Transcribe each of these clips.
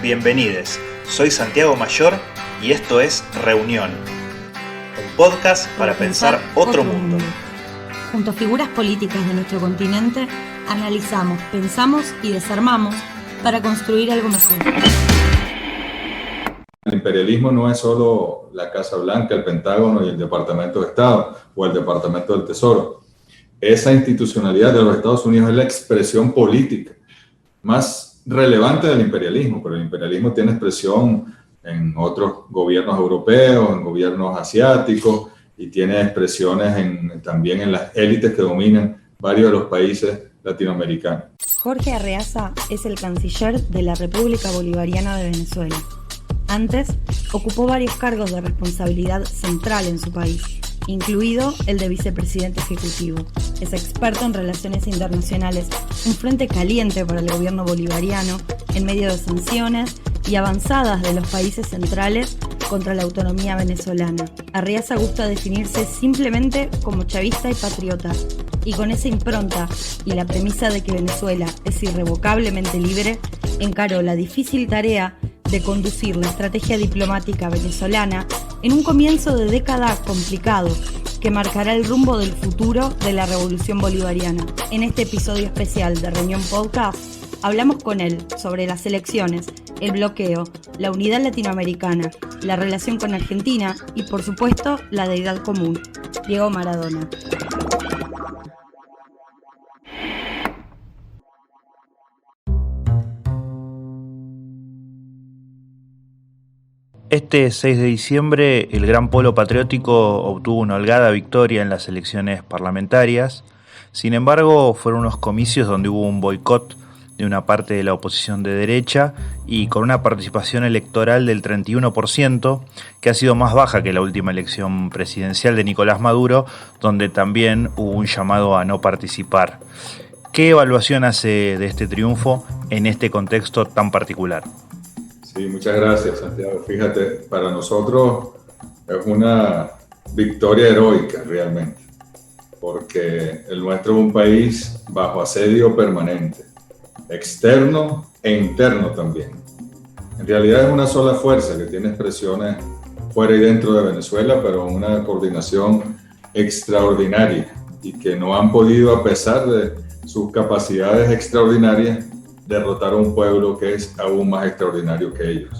Bienvenidos, soy Santiago Mayor y esto es Reunión, un podcast para pensar otro mundo. Junto a figuras políticas de nuestro continente, analizamos, pensamos y desarmamos para construir algo mejor. El imperialismo no es solo la Casa Blanca, el Pentágono y el Departamento de Estado o el Departamento del Tesoro. Esa institucionalidad de los Estados Unidos es la expresión política más relevante del imperialismo, pero el imperialismo tiene expresión en otros gobiernos europeos, en gobiernos asiáticos y tiene expresiones también en las élites que dominan varios de los países latinoamericanos. Jorge Arreaza es el canciller de la República Bolivariana de Venezuela. Antes, ocupó varios cargos de responsabilidad central en su país, incluido el de vicepresidente ejecutivo. Es experto en relaciones internacionales, un frente caliente para el gobierno bolivariano en medio de sanciones y avanzadas de los países centrales contra la autonomía venezolana. Arreaza gusta definirse simplemente como chavista y patriota, y con esa impronta y la premisa de que Venezuela es irrevocablemente libre, encaró la difícil tarea de conducir la estrategia diplomática venezolana en un comienzo de década complicado que marcará el rumbo del futuro de la revolución bolivariana. En este episodio especial de Reunión Podcast hablamos con él sobre las elecciones, el bloqueo, la unidad latinoamericana, la relación con Argentina y, por supuesto, la deidad común, Diego Maradona. Este 6 de diciembre, el Gran Polo Patriótico obtuvo una holgada victoria en las elecciones parlamentarias. Sin embargo, fueron unos comicios donde hubo un boicot de una parte de la oposición de derecha y con una participación electoral del 31%, que ha sido más baja que la última elección presidencial de Nicolás Maduro, donde también hubo un llamado a no participar. ¿Qué evaluación hace de este triunfo en este contexto tan particular? Sí, muchas gracias, Santiago. Fíjate, para nosotros es una victoria heroica realmente, porque el nuestro es un país bajo asedio permanente, externo e interno también. En realidad es una sola fuerza que tiene expresiones fuera y dentro de Venezuela, pero una coordinación extraordinaria y que no han podido, a pesar de sus capacidades extraordinarias, derrotar a un pueblo que es aún más extraordinario que ellos.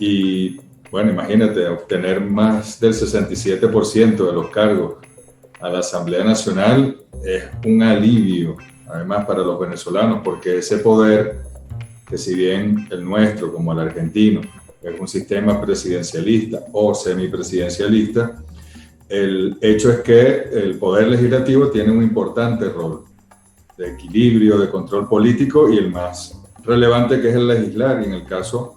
Y bueno, imagínate, obtener más del 67% de los cargos a la Asamblea Nacional es un alivio, además para los venezolanos, porque ese poder, que si bien el nuestro, como el argentino, es un sistema presidencialista o semipresidencialista, el hecho es que el poder legislativo tiene un importante rol de equilibrio, de control político y el más relevante que es el legislar. Y en el caso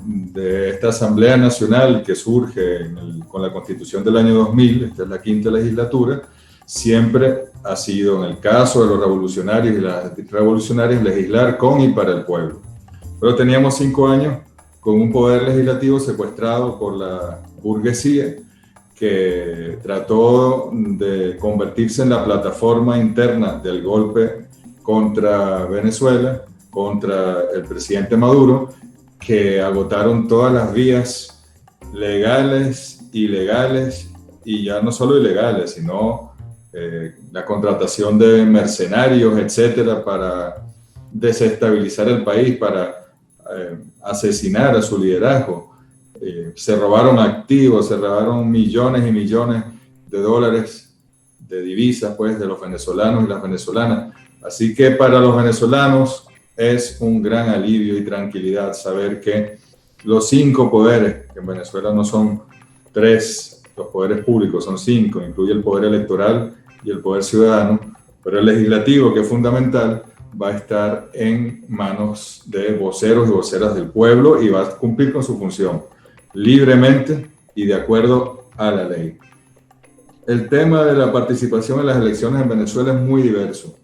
de esta Asamblea Nacional que surge con la Constitución del año 2000, esta es la quinta legislatura, siempre ha sido, en el caso de los revolucionarios y las revolucionarias, legislar con y para el pueblo. Pero teníamos 5 años con un poder legislativo secuestrado por la burguesía, que trató de convertirse en la plataforma interna del golpe contra Venezuela, contra el presidente Maduro, que agotaron todas las vías legales, ilegales, y ya no solo ilegales, sino la contratación de mercenarios, etcétera, para desestabilizar el país, para asesinar a su liderazgo. Se robaron activos, se robaron millones y millones de dólares de divisas, pues, de los venezolanos y las venezolanas. Así que para los venezolanos es un gran alivio y tranquilidad saber que los 5 poderes, que en Venezuela no son 3, los poderes públicos son 5, incluye el poder electoral y el poder ciudadano, pero el legislativo, que es fundamental, va a estar en manos de voceros y voceras del pueblo y va a cumplir con su función libremente y de acuerdo a la ley. El tema de la participación en las elecciones en Venezuela es muy diverso.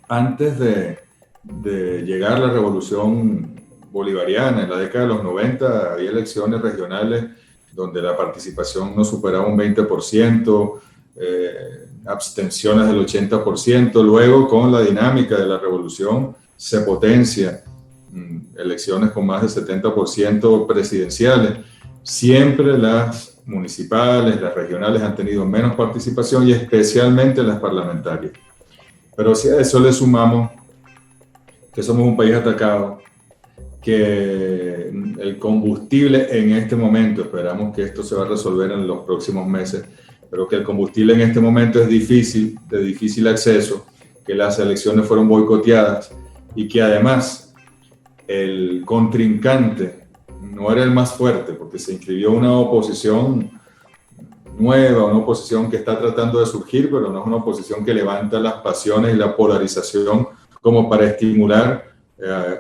Antes de llegar la revolución bolivariana, en la década de los 90, había elecciones regionales donde la participación no superaba un 20%, abstenciones del 80%. Luego, con la dinámica de la revolución, se potencia elecciones con más de 70% presidenciales. Siempre las municipales, las regionales han tenido menos participación y especialmente las parlamentarias. Pero si a eso le sumamos que somos un país atacado, que el combustible en este momento, esperamos que esto se va a resolver en los próximos meses, pero que el combustible en este momento es difícil, de difícil acceso, que las elecciones fueron boicoteadas y que además el contrincante no era el más fuerte, porque se inscribió una oposición nueva, una oposición que está tratando de surgir, pero no es una oposición que levanta las pasiones y la polarización como para estimular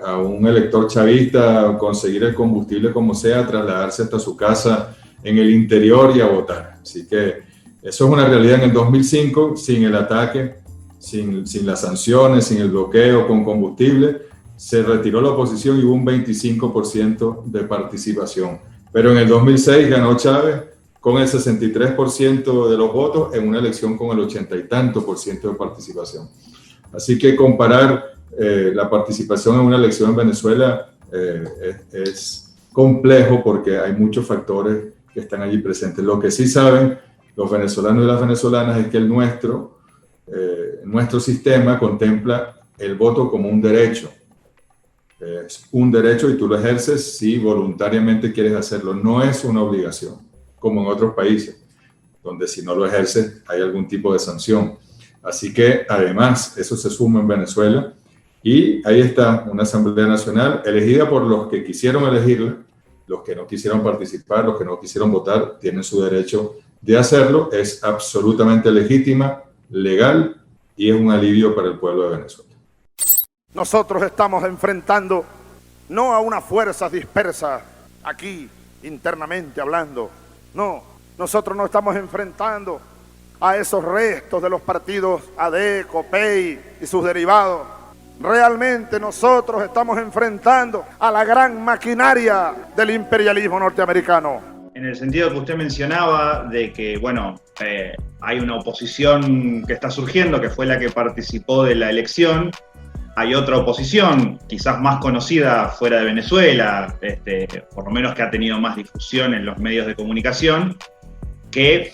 a un elector chavista a conseguir el combustible como sea, trasladarse hasta su casa en el interior y a votar. Así que eso es una realidad. En el 2005, sin el ataque, sin las sanciones, sin el bloqueo con combustible, se retiró la oposición y hubo un 25% de participación. Pero en el 2006 ganó Chávez con el 63% de los votos en una elección con el 80 y tanto por ciento de participación. Así que comparar la participación en una elección en Venezuela es complejo porque hay muchos factores que están allí presentes. Lo que sí saben los venezolanos y las venezolanas es que nuestro sistema contempla el voto como un derecho. Es un derecho y tú lo ejerces si voluntariamente quieres hacerlo. No es una obligación, como en otros países, donde si no lo ejerces hay algún tipo de sanción. Así que además eso se suma en Venezuela y ahí está una Asamblea Nacional elegida por los que quisieron elegirla, los que no quisieron participar, los que no quisieron votar, tienen su derecho de hacerlo, es absolutamente legítima, legal y es un alivio para el pueblo de Venezuela. Nosotros estamos enfrentando no a una fuerza dispersa aquí internamente hablando, no, nosotros no estamos enfrentando a esos restos de los partidos AD, COPEI y sus derivados. Realmente nosotros estamos enfrentando a la gran maquinaria del imperialismo norteamericano. En el sentido que usted mencionaba de que, bueno, hay una oposición que está surgiendo, que fue la que participó de la elección. Hay otra oposición, quizás más conocida fuera de Venezuela, por lo menos que ha tenido más difusión en los medios de comunicación, que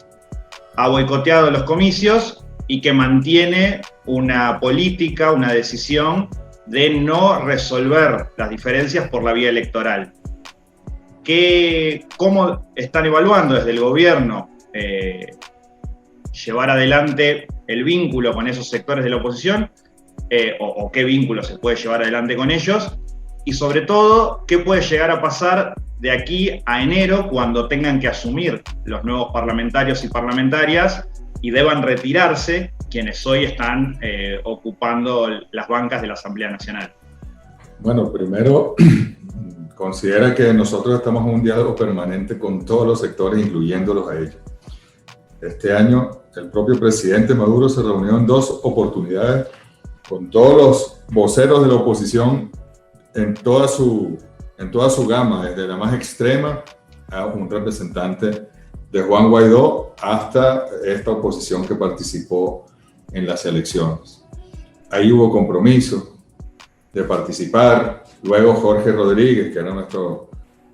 ha boicoteado los comicios y que mantiene una política, una decisión de no resolver las diferencias por la vía electoral. ¿Cómo están evaluando desde el gobierno llevar adelante el vínculo con esos sectores de la oposición? O qué vínculo se puede llevar adelante con ellos, y sobre todo, qué puede llegar a pasar de aquí a enero cuando tengan que asumir los nuevos parlamentarios y parlamentarias y deban retirarse quienes hoy están ocupando las bancas de la Asamblea Nacional. Bueno, primero, considera que nosotros estamos en un diálogo permanente con todos los sectores, incluyéndolos a ellos. Este año, el propio presidente Maduro se reunió en 2 oportunidades con todos los voceros de la oposición en toda su gama, desde la más extrema a un representante de Juan Guaidó hasta esta oposición que participó en las elecciones. Ahí hubo compromiso de participar. Luego Jorge Rodríguez, que era nuestro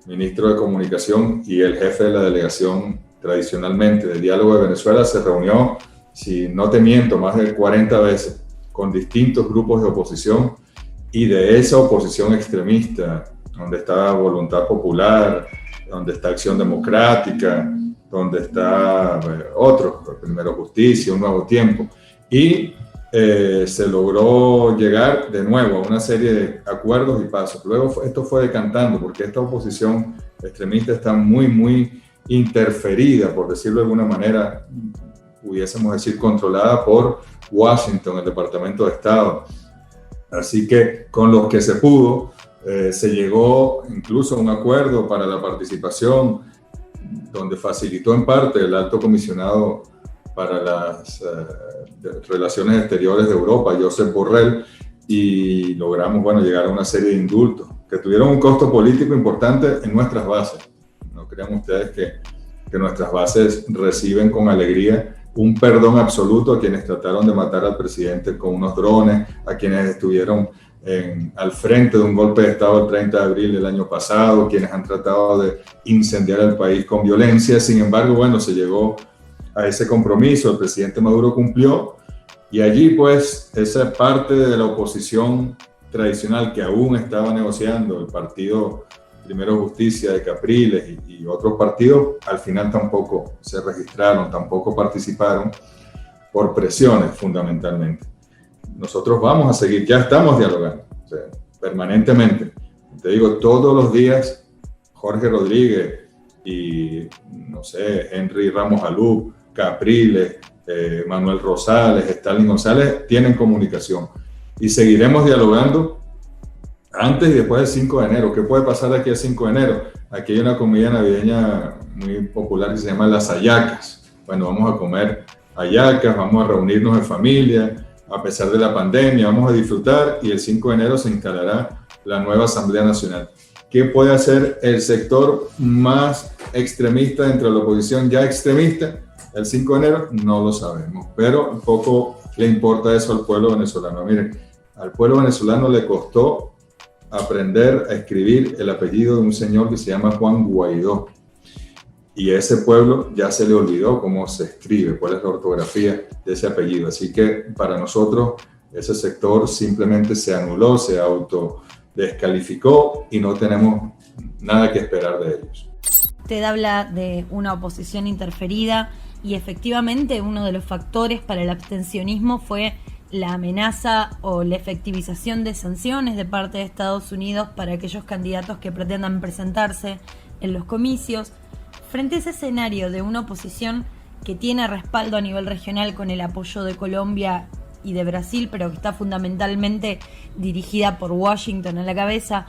ministro de Comunicación y el jefe de la delegación tradicionalmente de Diálogo de Venezuela, se reunió, si no te miento, más de 40 veces con distintos grupos de oposición, y de esa oposición extremista, donde está Voluntad Popular, donde está Acción Democrática, donde está otros, Primero Justicia, Un Nuevo Tiempo, y se logró llegar de nuevo a una serie de acuerdos y pasos. Luego esto fue decantando, porque esta oposición extremista está muy interferida, por decirlo de alguna manera, pudiésemos decir controlada por Washington, el Departamento de Estado. Así que con los que se pudo, se llegó incluso a un acuerdo para la participación, donde facilitó en parte el alto comisionado para las relaciones exteriores de Europa, Josep Borrell, y logramos llegar a una serie de indultos que tuvieron un costo político importante en nuestras bases. No crean ustedes que nuestras bases reciben con alegría un perdón absoluto a quienes trataron de matar al presidente con unos drones, a quienes estuvieron al frente de un golpe de Estado el 30 de abril del año pasado, quienes han tratado de incendiar el país con violencia. Sin embargo, bueno, se llegó a ese compromiso, el presidente Maduro cumplió, y allí pues esa parte de la oposición tradicional que aún estaba negociando, el partido Primero Justicia de Capriles y otros partidos, al final tampoco se registraron, tampoco participaron por presiones fundamentalmente. Nosotros vamos a seguir, ya estamos dialogando, o sea, permanentemente. Te digo, todos los días Jorge Rodríguez y, no sé, Henry Ramos Alú, Capriles, Manuel Rosales, Stalin González tienen comunicación y seguiremos dialogando antes y después del 5 de enero. ¿Qué puede pasar de aquí al 5 de enero? Aquí hay una comida navideña muy popular que se llama las hallacas. Bueno, vamos a comer hallacas, vamos a reunirnos en familia, a pesar de la pandemia, vamos a disfrutar y el 5 de enero se instalará la nueva Asamblea Nacional. ¿Qué puede hacer el sector más extremista dentro de la oposición ya extremista el 5 de enero? No lo sabemos, pero un poco le importa eso al pueblo venezolano. Miren, al pueblo venezolano le costó aprender a escribir el apellido de un señor que se llama Juan Guaidó. Y ese pueblo ya se le olvidó cómo se escribe, cuál es la ortografía de ese apellido. Así que para nosotros ese sector simplemente se anuló, se autodescalificó y no tenemos nada que esperar de ellos. Usted habla de una oposición interferida y efectivamente uno de los factores para el abstencionismo fue la amenaza o la efectivización de sanciones de parte de Estados Unidos para aquellos candidatos que pretendan presentarse en los comicios. Frente a ese escenario de una oposición que tiene respaldo a nivel regional con el apoyo de Colombia y de Brasil, pero que está fundamentalmente dirigida por Washington a la cabeza,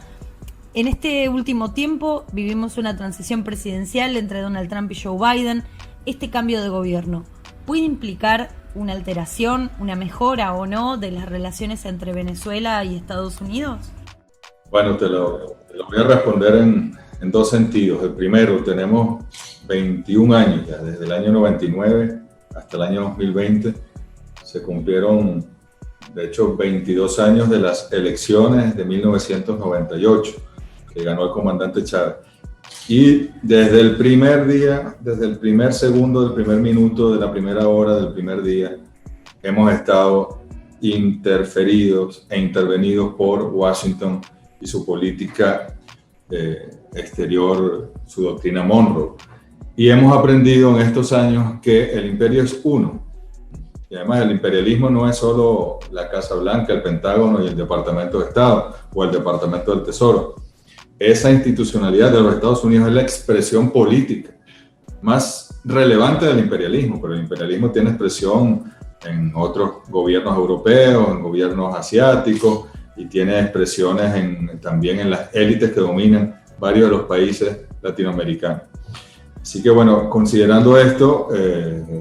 en este último tiempo vivimos una transición presidencial entre Donald Trump y Joe Biden. Este cambio de gobierno puede implicar una alteración, una mejora o no de las relaciones entre Venezuela y Estados Unidos? Bueno, te lo voy a responder en dos sentidos. El primero, tenemos 21 años ya, desde el año 99 hasta el año 2020. Se cumplieron, de hecho, 22 años de las elecciones de 1998, que ganó el comandante Chávez. Y desde el primer día, desde el primer segundo, del primer minuto, de la primera hora del primer día, hemos estado interferidos e intervenidos por Washington y su política exterior, su doctrina Monroe. Y hemos aprendido en estos años que el imperio es uno. Y además el imperialismo no es solo la Casa Blanca, el Pentágono y el Departamento de Estado o el Departamento del Tesoro. Esa institucionalidad de los Estados Unidos es la expresión política más relevante del imperialismo, pero el imperialismo tiene expresión en otros gobiernos europeos, en gobiernos asiáticos, y tiene expresiones también en las élites que dominan varios de los países latinoamericanos. Así que bueno, considerando esto,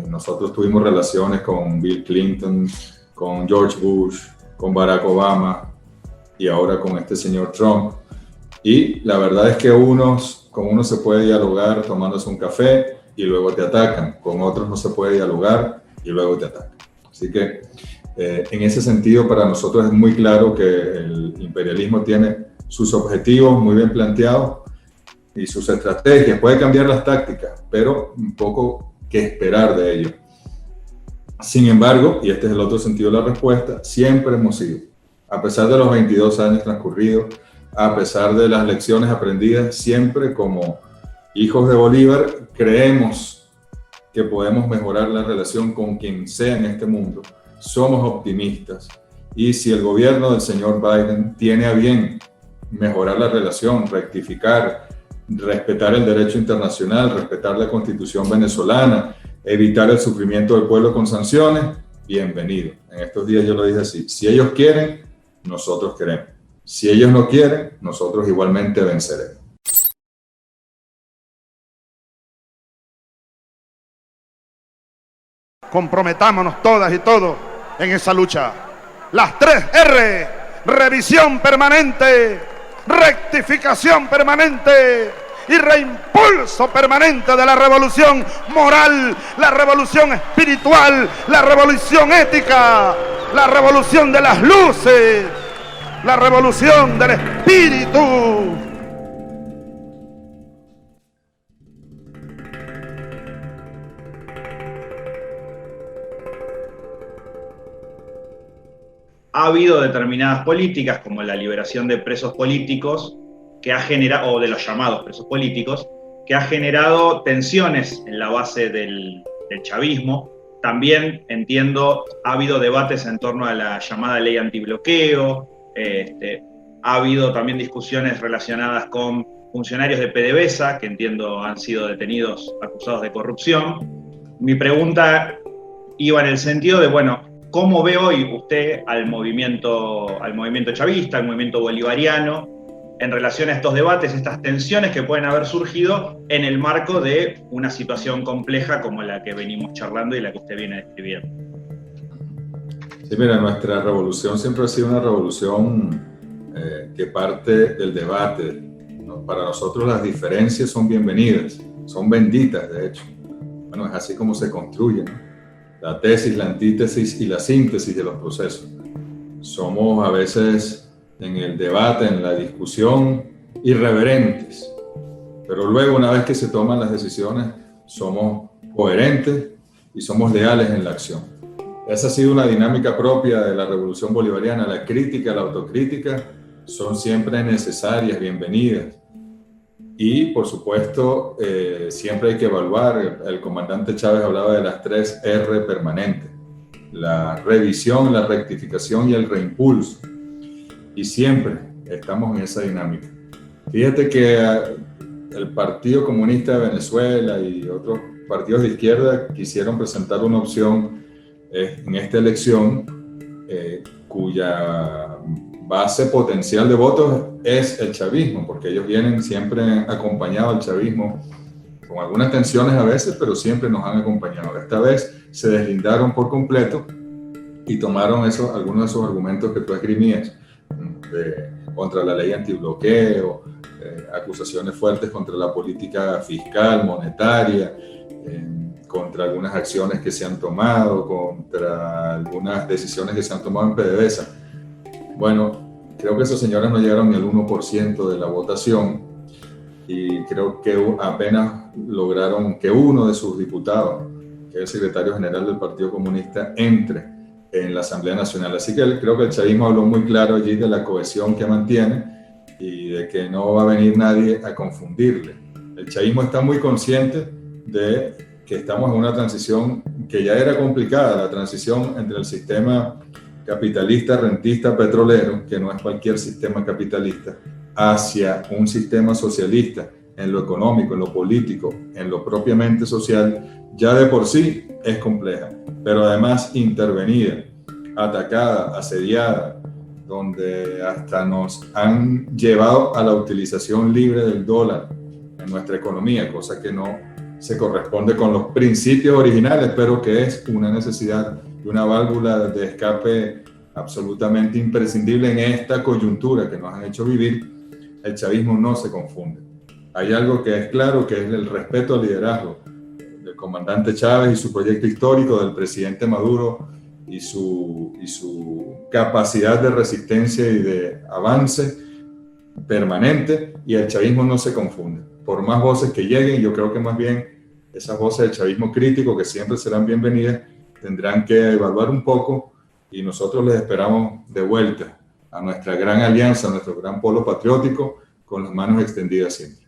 nosotros tuvimos relaciones con Bill Clinton, con George Bush, con Barack Obama y ahora con este señor Trump. Y la verdad es que con unos se puede dialogar tomándose un café y luego te atacan, con otros no se puede dialogar y luego te atacan. Así que en ese sentido para nosotros es muy claro que el imperialismo tiene sus objetivos muy bien planteados y sus estrategias, puede cambiar las tácticas, pero un poco que esperar de ello. Sin embargo, y este es el otro sentido de la respuesta, siempre hemos sido, a pesar de los 22 años transcurridos, a pesar de las lecciones aprendidas, siempre como hijos de Bolívar creemos que podemos mejorar la relación con quien sea en este mundo. Somos optimistas y si el gobierno del señor Biden tiene a bien mejorar la relación, rectificar, respetar el derecho internacional, respetar la Constitución venezolana, evitar el sufrimiento del pueblo con sanciones, bienvenido. En estos días yo lo dije así, si ellos quieren, nosotros queremos. Si ellos no quieren, nosotros igualmente venceremos. Comprometámonos todas y todos en esa lucha. Las 3 R: revisión permanente, rectificación permanente y reimpulso permanente de la revolución moral, la revolución espiritual, la revolución ética, la revolución de las luces. la revolución del espíritu. Ha habido determinadas políticas, como la liberación de presos políticos, que ha generado, o de los llamados presos políticos, que ha generado tensiones en la base del chavismo. También, entiendo, ha habido debates en torno a la llamada ley antibloqueo, ha habido también discusiones relacionadas con funcionarios de PDVSA, que entiendo han sido detenidos acusados de corrupción. Mi pregunta iba en el sentido de, bueno, ¿cómo ve hoy usted al movimiento chavista, al movimiento bolivariano, en relación a estos debates, estas tensiones que pueden haber surgido en el marco de una situación compleja como la que venimos charlando y la que usted viene describiendo? Sí, mira, nuestra revolución siempre ha sido una revolución que parte del debate, ¿no? Para nosotros las diferencias son bienvenidas, son benditas, de hecho. Bueno, es así como se construye, ¿no? La tesis, la antítesis y la síntesis de los procesos. Somos a veces en el debate, en la discusión, irreverentes, pero luego, una vez que se toman las decisiones, somos coherentes y somos leales en la acción. Esa ha sido una dinámica propia de la revolución bolivariana. La crítica, la autocrítica son siempre necesarias, bienvenidas. Y, por supuesto, siempre hay que evaluar. El comandante Chávez hablaba de las 3 R permanentes: la revisión, la rectificación y el reimpulso. Y siempre estamos en esa dinámica. Fíjate que el Partido Comunista de Venezuela y otros partidos de izquierda quisieron presentar una opción en esta elección cuya base potencial de votos es el chavismo, porque ellos vienen siempre acompañados al chavismo, con algunas tensiones a veces, pero siempre nos han acompañado. Esta vez se deslindaron por completo y tomaron algunos de esos argumentos que tú esgrimías, contra la ley antibloqueo, acusaciones fuertes contra la política fiscal, monetaria, contra algunas acciones que se han tomado, contra algunas decisiones que se han tomado en PDVSA. Bueno, creo que esos señores no llegaron ni al 1% de la votación y creo que apenas lograron que uno de sus diputados, que es el secretario general del Partido Comunista, entre en la Asamblea Nacional. Así que creo que el chavismo habló muy claro allí de la cohesión que mantiene y de que no va a venir nadie a confundirle. El chavismo está muy consciente de que estamos en una transición que ya era complicada, la transición entre el sistema capitalista, rentista, petrolero, que no es cualquier sistema capitalista, hacia un sistema socialista en lo económico, en lo político, en lo propiamente social, ya de por sí es compleja, pero además intervenida, atacada, asediada, donde hasta nos han llevado a la utilización libre del dólar en nuestra economía, cosa que no se corresponde con los principios originales, pero que es una necesidad y una válvula de escape absolutamente imprescindible en esta coyuntura que nos han hecho vivir. El chavismo no se confunde. Hay algo que es claro, que es el respeto al liderazgo del comandante Chávez y su proyecto histórico, del presidente Maduro y su capacidad de resistencia y de avance permanente, y el chavismo no se confunde. Por más voces que lleguen, yo creo que más bien esas voces del chavismo crítico, que siempre serán bienvenidas, tendrán que evaluar un poco, y nosotros les esperamos de vuelta a nuestra gran alianza, a nuestro gran polo patriótico, con las manos extendidas siempre.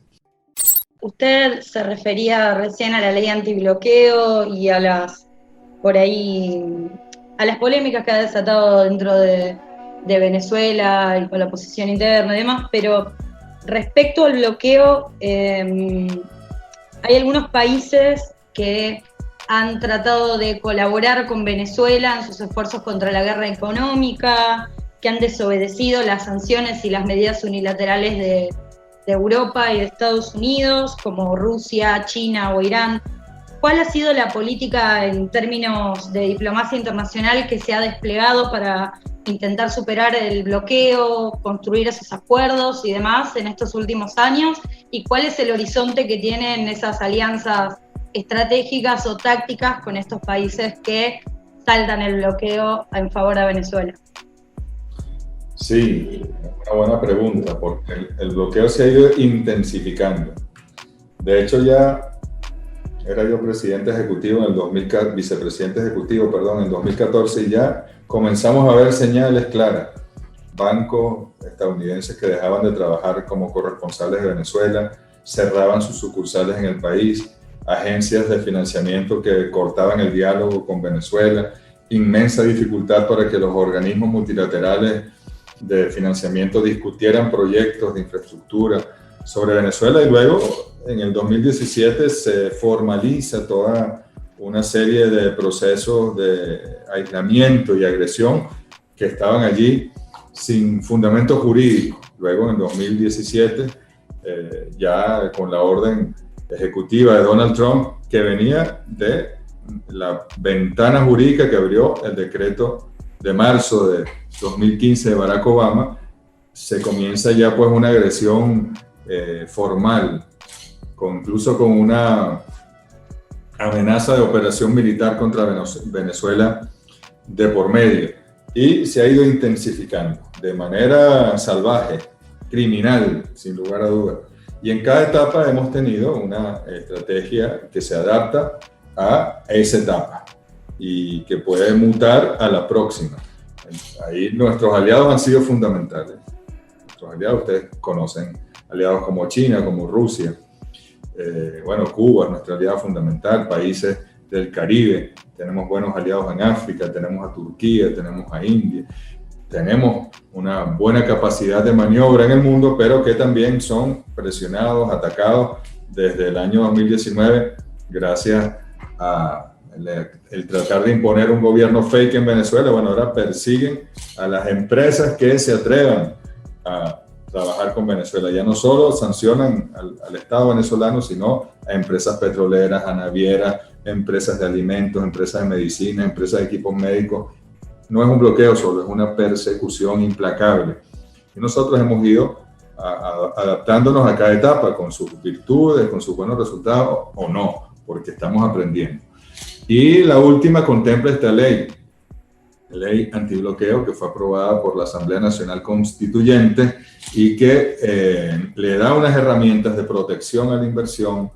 Usted se refería recién a la ley antibloqueo y a las polémicas que ha desatado dentro de Venezuela y con la oposición interna y demás, pero respecto al bloqueo, hay algunos países que han tratado de colaborar con Venezuela en sus esfuerzos contra la guerra económica, que han desobedecido las sanciones y las medidas unilaterales de Europa y de Estados Unidos, como Rusia, China o Irán. ¿Cuál ha sido la política en términos de diplomacia internacional que se ha desplegado para intentar superar el bloqueo, construir esos acuerdos y demás en estos últimos años? ¿Y cuál es el horizonte que tienen esas alianzas estratégicas o tácticas con estos países que saltan el bloqueo en favor de Venezuela? Sí, una buena pregunta, porque el bloqueo se ha ido intensificando. De hecho, ya era yo presidente ejecutivo en el 2014, vicepresidente ejecutivo, perdón, en el 2014, y ya comenzamos a ver señales claras. Bancos estadounidenses que dejaban de trabajar como corresponsales de Venezuela, cerraban sus sucursales en el país, agencias de financiamiento que cortaban el diálogo con Venezuela, inmensa dificultad para que los organismos multilaterales de financiamiento discutieran proyectos de infraestructura sobre Venezuela, y luego en el 2017 se formaliza toda una serie de procesos de aislamiento y agresión que estaban allí sin fundamento jurídico. Luego en 2017, ya con la orden ejecutiva de Donald Trump, que venía de la ventana jurídica que abrió el decreto de marzo de 2015 de Barack Obama, se comienza ya pues una agresión formal, incluso con una amenaza de operación militar contra Venezuela de por medio, y se ha ido intensificando de manera salvaje, criminal, sin lugar a dudas. Y en cada etapa hemos tenido una estrategia que se adapta a esa etapa y que puede mutar a la próxima. Ahí nuestros aliados han sido fundamentales. Nuestros aliados, ustedes conocen aliados como China, como Rusia. Bueno, Cuba es nuestro aliado fundamental, países del Caribe. Tenemos buenos aliados en África, tenemos a Turquía, tenemos a India. Tenemos una buena capacidad de maniobra en el mundo, pero que también son presionados, atacados desde el año 2019 gracias a el tratar de imponer un gobierno fake en Venezuela. Bueno, ahora persiguen a las empresas que se atrevan a trabajar con Venezuela. Ya no solo sancionan al Estado venezolano, sino a empresas petroleras, a navieras, empresas de alimentos, empresas de medicina, empresas de equipos médicos. No es un bloqueo solo, es una persecución implacable. Y nosotros hemos ido adaptándonos a cada etapa, con sus virtudes, con sus buenos resultados o no, porque estamos aprendiendo. Y la última contempla esta ley antibloqueo, que fue aprobada por la Asamblea Nacional Constituyente y que le da unas herramientas de protección a la inversión,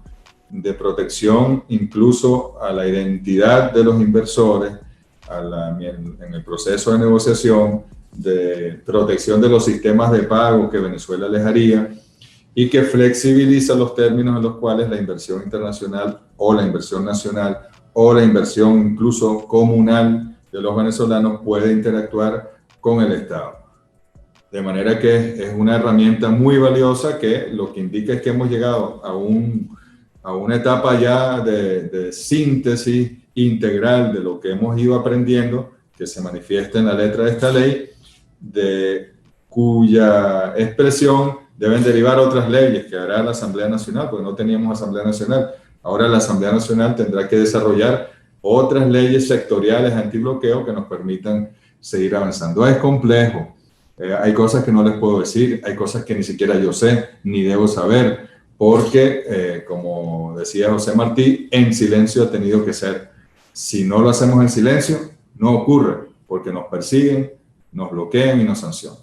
de protección incluso a la identidad de los inversores, en el proceso de negociación, de protección de los sistemas de pago que Venezuela les haría, y que flexibiliza los términos en los cuales la inversión internacional o la inversión nacional o la inversión incluso comunal de los venezolanos puede interactuar con el Estado. De manera que es una herramienta muy valiosa, que lo que indica es que hemos llegado a una etapa ya de síntesis integral de lo que hemos ido aprendiendo, que se manifiesta en la letra de esta ley, de cuya expresión deben derivar otras leyes que hará la Asamblea Nacional, porque no teníamos Asamblea Nacional. Ahora la Asamblea Nacional tendrá que desarrollar otras leyes sectoriales antibloqueo que nos permitan seguir avanzando. Es complejo, hay cosas que no les puedo decir, hay cosas que ni siquiera yo sé, ni debo saber, porque, como decía José Martí, en silencio ha tenido que ser. Si no lo hacemos en silencio, no ocurre, porque nos persiguen, nos bloquean y nos sancionan.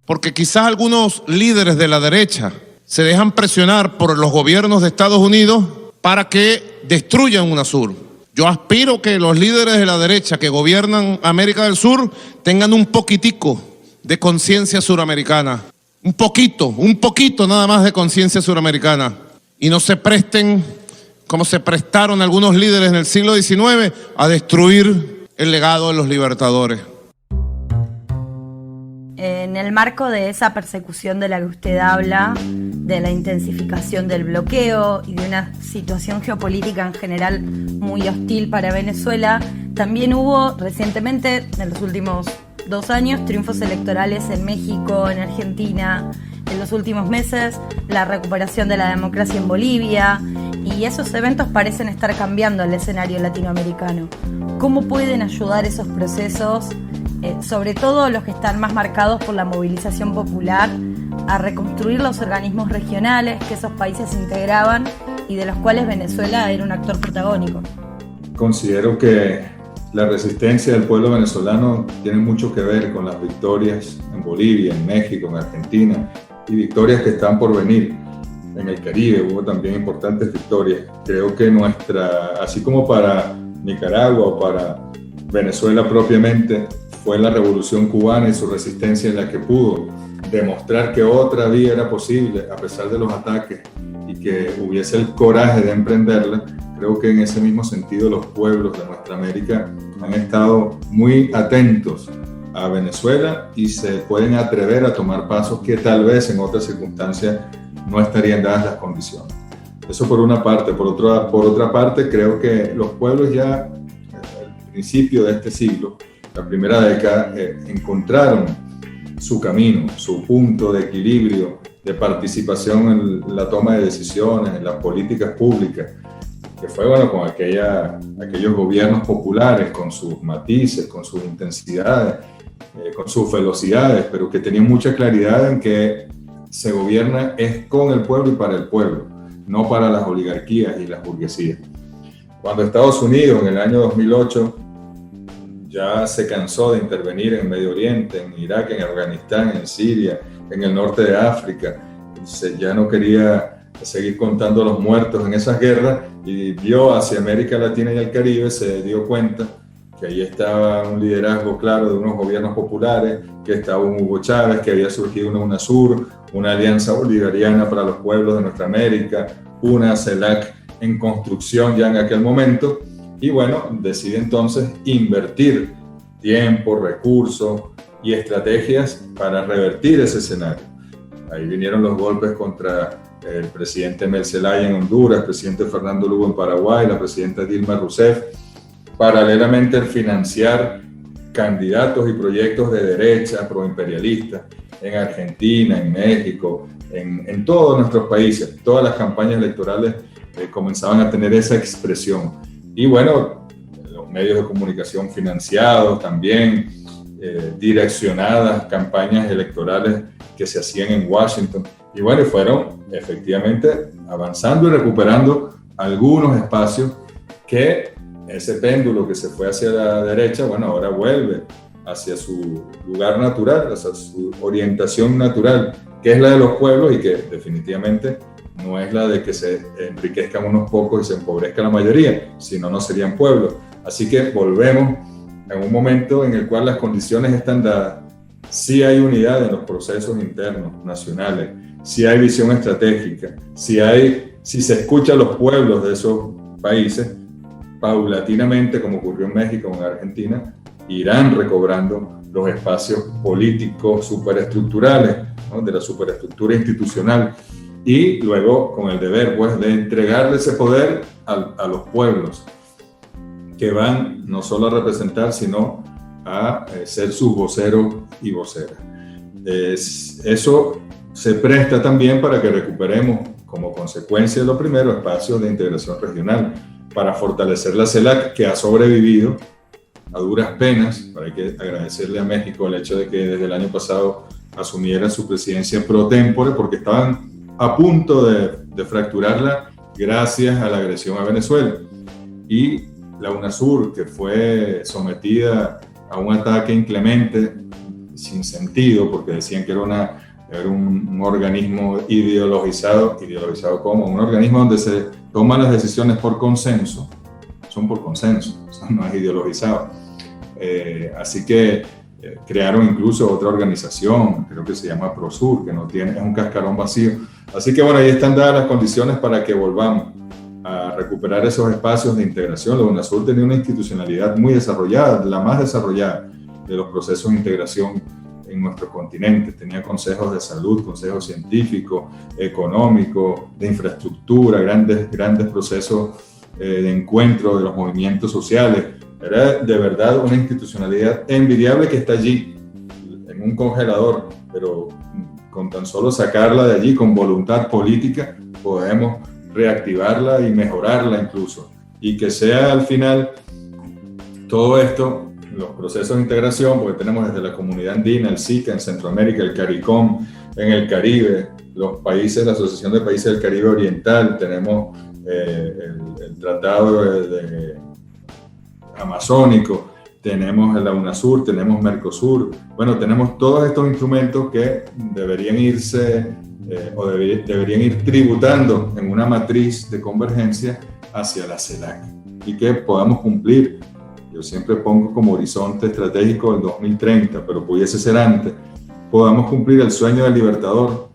Porque quizás algunos líderes de la derecha se dejan presionar por los gobiernos de Estados Unidos para que destruyan UNASUR. Yo aspiro que los líderes de la derecha que gobiernan América del Sur tengan un poquitico de conciencia suramericana. Un poquito nada más de conciencia suramericana. Y no se presten, como se prestaron algunos líderes en el siglo XIX, a destruir el legado de los libertadores. En el marco de esa persecución de la que usted habla, de la intensificación del bloqueo y de una situación geopolítica en general muy hostil para Venezuela, también hubo recientemente, en los últimos 2 años, triunfos electorales en México, en Argentina, en los últimos meses, la recuperación de la democracia en Bolivia, y esos eventos parecen estar cambiando el escenario latinoamericano. ¿Cómo pueden ayudar esos procesos, sobre todo los que están más marcados por la movilización popular, a reconstruir los organismos regionales que esos países integraban y de los cuales Venezuela era un actor protagónico? Considero que la resistencia del pueblo venezolano tiene mucho que ver con las victorias en Bolivia, en México, en Argentina, y victorias que están por venir. En el Caribe hubo también importantes victorias. Creo que así como para Nicaragua o para Venezuela propiamente, fue la Revolución Cubana y su resistencia en la que pudo demostrar que otra vía era posible a pesar de los ataques y que hubiese el coraje de emprenderla. Creo que en ese mismo sentido los pueblos de nuestra América han estado muy atentos a Venezuela y se pueden atrever a tomar pasos que tal vez en otras circunstancias no estarían dadas las condiciones. Eso por una parte. Por otra parte, creo que los pueblos ya al principio de este siglo, la primera década, encontraron su camino, su punto de equilibrio, de participación en la toma de decisiones, en las políticas públicas, que fue con aquellos gobiernos populares, con sus matices, con sus intensidades, con sus velocidades, pero que tenían mucha claridad en que se gobierna es con el pueblo y para el pueblo, no para las oligarquías y las burguesías. Cuando Estados Unidos en el año 2008 ya se cansó de intervenir en Medio Oriente, en Irak, en Afganistán, en Siria, en el norte de África, ya no quería seguir contando los muertos en esas guerras y vio hacia América Latina y el Caribe, se dio cuenta que ahí estaba un liderazgo claro de unos gobiernos populares, que estaba un Hugo Chávez, que había surgido una UNASUR, una alianza bolivariana para los pueblos de nuestra América, una CELAC en construcción ya en aquel momento, y decide entonces invertir tiempo, recursos y estrategias para revertir ese escenario. Ahí vinieron los golpes contra el presidente Mel Zelaya en Honduras, el presidente Fernando Lugo en Paraguay, la presidenta Dilma Rousseff, paralelamente el financiar candidatos y proyectos de derecha proimperialistas en Argentina, en México, en todos nuestros países. Todas las campañas electorales comenzaban a tener esa expresión. Y los medios de comunicación financiados también, direccionadas campañas electorales que se hacían en Washington. Y fueron efectivamente avanzando y recuperando algunos espacios que ese péndulo que se fue hacia la derecha, ahora vuelve hacia su lugar natural, hacia su orientación natural, que es la de los pueblos y que definitivamente no es la de que se enriquezcan unos pocos y se empobrezca la mayoría, sino no serían pueblos. Así que volvemos en un momento en el cual las condiciones están dadas, sí hay unidad en los procesos internos nacionales, sí hay visión estratégica, sí se escucha a los pueblos de esos países, paulatinamente, como ocurrió en México o en Argentina, irán recobrando los espacios políticos superestructurales, de la superestructura institucional, y luego con el deber de entregarle ese poder a los pueblos, que van no solo a representar, sino a ser sus voceros y voceras. Eso se presta también para que recuperemos, como consecuencia de lo primero, espacios de integración regional, para fortalecer la CELAC, que ha sobrevivido a duras penas. Hay que agradecerle a México el hecho de que desde el año pasado asumiera su presidencia pro tempore, porque estaban a punto de fracturarla gracias a la agresión a Venezuela. Y la UNASUR, que fue sometida a un ataque inclemente, sin sentido, porque decían que era un organismo ideologizado como un organismo donde se toman las decisiones por consenso, son por consenso, no es ideologizado. Así que crearon incluso otra organización, creo que se llama PROSUR, que es un cascarón vacío. Así que ahí están dadas las condiciones para que volvamos a recuperar esos espacios de integración. La UNASUR tenía una institucionalidad muy desarrollada, la más desarrollada de los procesos de integración en nuestro continente. Tenía consejos de salud, consejos científicos, económicos, de infraestructura, grandes procesos de encuentro de los movimientos sociales. Era de verdad una institucionalidad envidiable que está allí, en un congelador, pero con tan solo sacarla de allí con voluntad política, podemos reactivarla y mejorarla incluso. Y que sea al final todo esto, los procesos de integración, porque tenemos desde la comunidad andina, el SICA en Centroamérica, el CARICOM en el Caribe, los países, la Asociación de Países del Caribe Oriental, tenemos el Tratado amazónico, tenemos la UNASUR, tenemos Mercosur, bueno, tenemos todos estos instrumentos que deberían irse deberían ir tributando en una matriz de convergencia hacia la CELAC y que podamos cumplir. Yo siempre pongo como horizonte estratégico el 2030, pero pudiese ser antes. Podamos cumplir el sueño del Libertador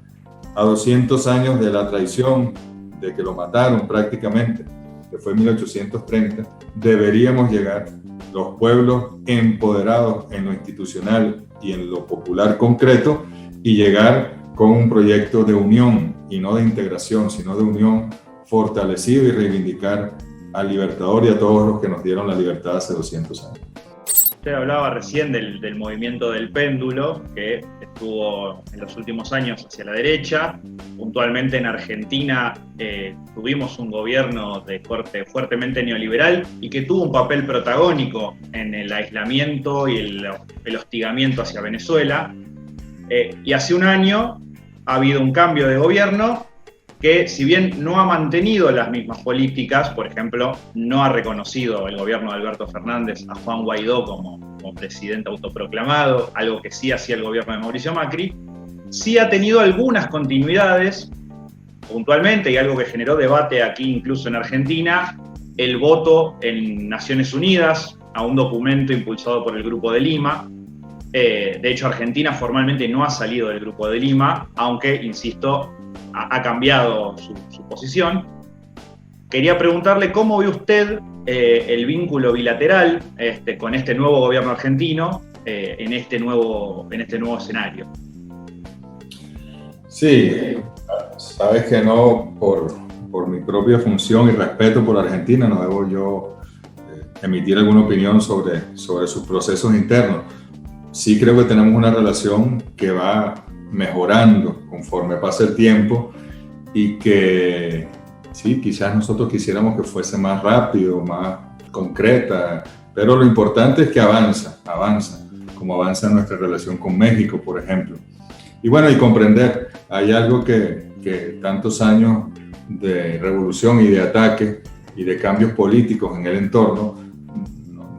a 200 años de la traición, de que lo mataron prácticamente, que fue en 1830. Deberíamos llegar, los pueblos empoderados en lo institucional y en lo popular concreto, y llegar con un proyecto de unión y no de integración, sino de unión fortalecido, y reivindicar al Libertador y a todos los que nos dieron la libertad hace 200 años. Usted hablaba recién del movimiento del péndulo, que estuvo en los últimos años hacia la derecha. Puntualmente en Argentina tuvimos un gobierno de corte fuertemente neoliberal y que tuvo un papel protagónico en el aislamiento y el hostigamiento hacia Venezuela. Y hace un año ha habido un cambio de gobierno que, si bien no ha mantenido las mismas políticas, por ejemplo, no ha reconocido el gobierno de Alberto Fernández a Juan Guaidó como presidente autoproclamado, algo que sí hacía el gobierno de Mauricio Macri, sí ha tenido algunas continuidades, puntualmente, y algo que generó debate aquí incluso en Argentina, el voto en Naciones Unidas a un documento impulsado por el Grupo de Lima. De hecho, Argentina formalmente no ha salido del Grupo de Lima, aunque, insisto, ha cambiado su posición. Quería preguntarle cómo ve usted el vínculo bilateral con este nuevo gobierno argentino en este nuevo escenario. Sí, sabes que no, por mi propia función y respeto por Argentina, no debo yo emitir alguna opinión sobre sus procesos internos. Sí creo que tenemos una relación que va mejorando conforme pasa el tiempo y que sí, quizás nosotros quisiéramos que fuese más rápido, más concreta, pero lo importante es que avanza, como avanza nuestra relación con México, por ejemplo. Y bueno, y comprender, hay algo que tantos años de revolución y de ataque y de cambios políticos en el entorno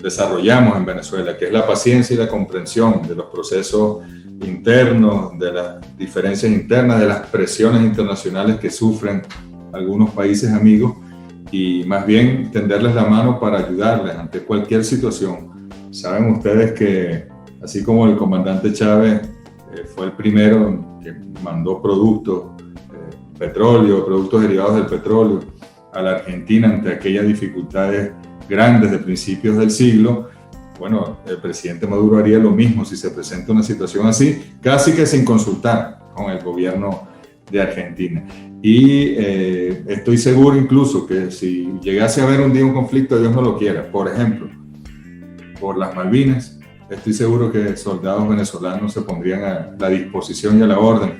desarrollamos en Venezuela, que es la paciencia y la comprensión de los procesos internos, de las diferencias internas, de las presiones internacionales que sufren algunos países amigos, y más bien tenderles la mano para ayudarles ante cualquier situación. Saben ustedes que, así como el comandante Chávez fue el primero que mandó productos, petróleo, productos derivados del petróleo a la Argentina ante aquellas dificultades grandes de principios del siglo, bueno, el presidente Maduro haría lo mismo si se presenta una situación así, casi que sin consultar con el gobierno de Argentina. Y estoy seguro incluso que si llegase a haber un día un conflicto, Dios no lo quiera, por ejemplo, por las Malvinas, estoy seguro que soldados venezolanos se pondrían a la disposición y a la orden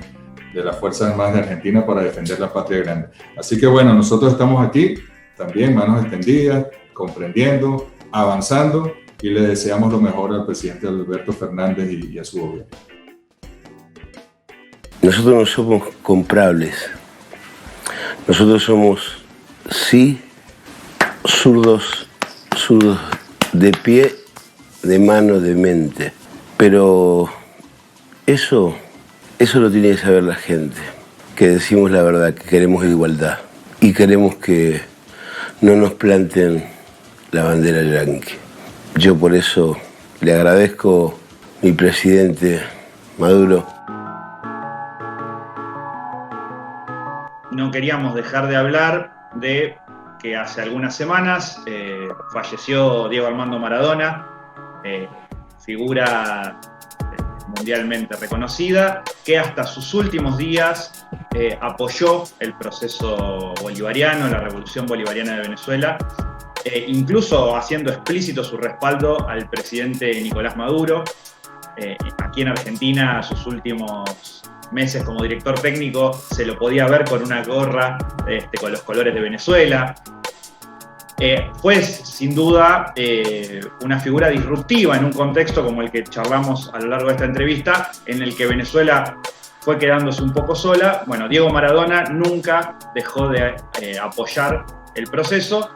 de las Fuerzas Armadas de Argentina para defender la patria grande. Así que bueno, nosotros estamos aquí, también manos extendidas, comprendiendo, avanzando, y le deseamos lo mejor al presidente Alberto Fernández y a su gobierno. Nosotros no somos comprables. Nosotros somos, sí, zurdos de pie, de mano, de mente. Pero eso lo tiene que saber la gente, que decimos la verdad, que queremos igualdad y queremos que no nos planten la bandera yanqui. Yo por eso le agradezco a mi presidente Maduro. No queríamos dejar de hablar de que hace algunas semanas falleció Diego Armando Maradona, figura mundialmente reconocida, que hasta sus últimos días apoyó el proceso bolivariano, la revolución bolivariana de Venezuela, incluso haciendo explícito su respaldo al presidente Nicolás Maduro. Aquí en Argentina, sus últimos meses como director técnico se lo podía ver con una gorra con los colores de Venezuela. Fue sin duda una figura disruptiva en un contexto como el que charlamos a lo largo de esta entrevista, en el que Venezuela fue quedándose un poco sola. Bueno, Diego Maradona nunca dejó de apoyar el proceso.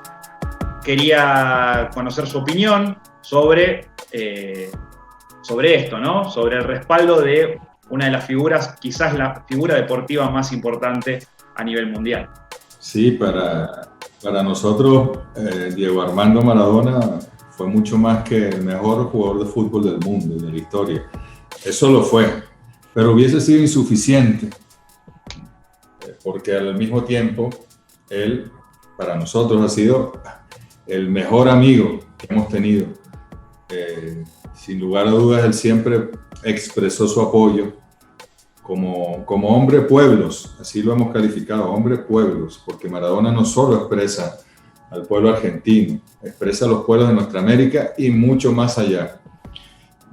Quería conocer su opinión sobre sobre esto, ¿no? Sobre el respaldo de una de las figuras, quizás la figura deportiva más importante a nivel mundial. Sí, para nosotros, Diego Armando Maradona fue mucho más que el mejor jugador de fútbol del mundo, de la historia. Eso lo fue, pero hubiese sido insuficiente, porque al mismo tiempo, él, para nosotros, ha sido el mejor amigo que hemos tenido. Sin lugar a dudas, él siempre expresó su apoyo como hombre pueblos, así lo hemos calificado, hombre pueblos, porque Maradona no solo expresa al pueblo argentino, expresa a los pueblos de nuestra América y mucho más allá.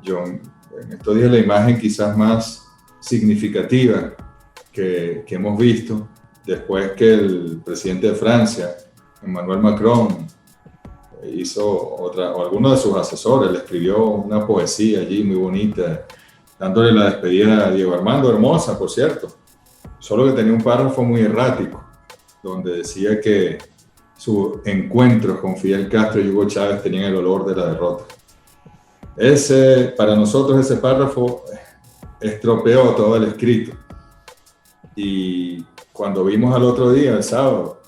En estos días la imagen quizás más significativa que hemos visto, después que el presidente de Francia, Emmanuel Macron, o alguno de sus asesores, le escribió una poesía allí muy bonita, dándole la despedida a Diego Armando, hermosa, por cierto, solo que tenía un párrafo muy errático, donde decía que sus encuentros con Fidel Castro y Hugo Chávez tenían el olor de la derrota. Para nosotros ese párrafo estropeó todo el escrito. Y cuando vimos al otro día, el sábado,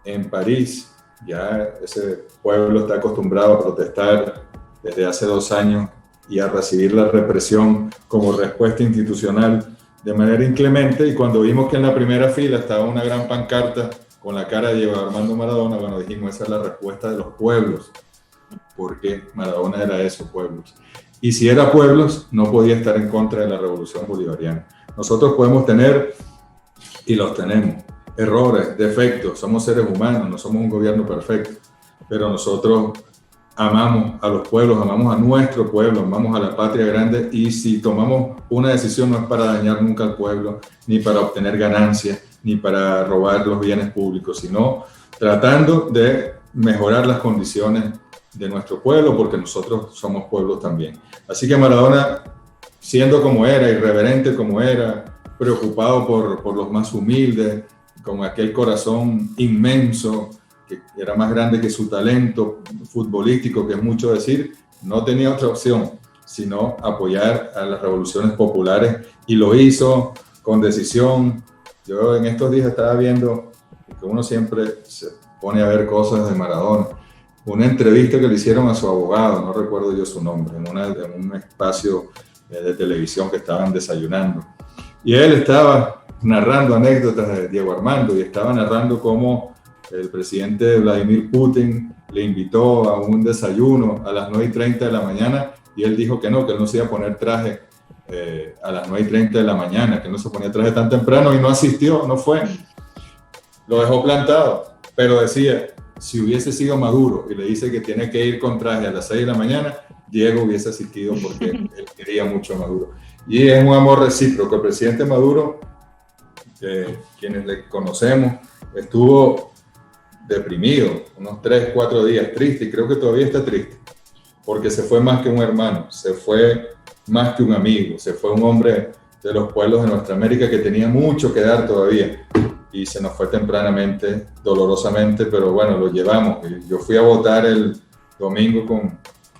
en París, ya ese pueblo está acostumbrado a protestar desde hace 2 años y a recibir la represión como respuesta institucional de manera inclemente, y cuando vimos que en la primera fila estaba una gran pancarta con la cara de Diego Armando Maradona, bueno, dijimos, esa es la respuesta de los pueblos, porque Maradona era eso, pueblos. Y si era pueblos, no podía estar en contra de la revolución bolivariana. Nosotros podemos tener, y los tenemos, errores, defectos, somos seres humanos, no somos un gobierno perfecto, pero nosotros amamos a los pueblos, amamos a nuestro pueblo, amamos a la patria grande, y si tomamos una decisión no es para dañar nunca al pueblo, ni para obtener ganancias, ni para robar los bienes públicos, sino tratando de mejorar las condiciones de nuestro pueblo, porque nosotros somos pueblos también. Así que Maradona, siendo como era, irreverente como era, preocupado por los más humildes, con aquel corazón inmenso, que era más grande que su talento futbolístico, que es mucho decir, no tenía otra opción sino apoyar a las revoluciones populares, y lo hizo con decisión. Yo en estos días estaba viendo, que uno siempre se pone a ver cosas de Maradona, una entrevista que le hicieron a su abogado, no recuerdo yo su nombre, en un espacio de televisión que estaban desayunando. Y él estaba narrando anécdotas de Diego Armando, y estaba narrando cómo el presidente Vladimir Putin le invitó a un desayuno a las 9:30 de la mañana, y él dijo que él no se iba a poner traje a las 9:30 de la mañana, que no se ponía traje tan temprano, y no asistió, no fue. Lo dejó plantado, pero decía, si hubiese sido Maduro y le dice que tiene que ir con traje a las 6 de la mañana, Diego hubiese asistido porque él quería mucho a Maduro. Y es un amor recíproco. El presidente Maduro, quienes le conocemos, estuvo deprimido unos 3-4 días, triste, y creo que todavía está triste, porque se fue más que un hermano, se fue más que un amigo, se fue un hombre de los pueblos de nuestra América que tenía mucho que dar todavía, y se nos fue tempranamente, dolorosamente, pero bueno, lo llevamos. Yo fui a votar el domingo con,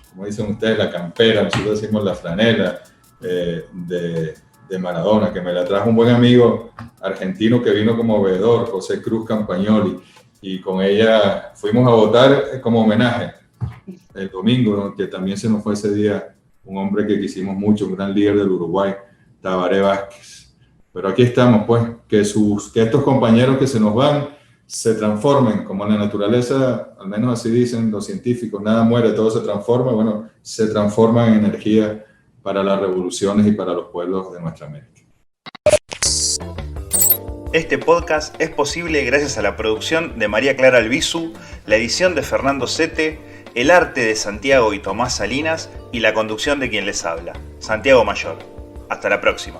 como dicen ustedes, la campera, nosotros decimos la franela de Maradona, que me la trajo un buen amigo argentino que vino como veedor, José Cruz Campagnoli, y con ella fuimos a votar como homenaje el domingo, que también se nos fue ese día un hombre que quisimos mucho, un gran líder del Uruguay, Tabaré Vázquez. Pero aquí estamos, pues, que estos compañeros que se nos van se transformen, como en la naturaleza, al menos así dicen los científicos, nada muere, todo se transforma. Bueno, se transforma en energía para las revoluciones y para los pueblos de nuestra América. Este podcast es posible gracias a la producción de María Clara Albizu, la edición de Fernando Sete, el arte de Santiago y Tomás Salinas y la conducción de quien les habla, Santiago Mayor. Hasta la próxima.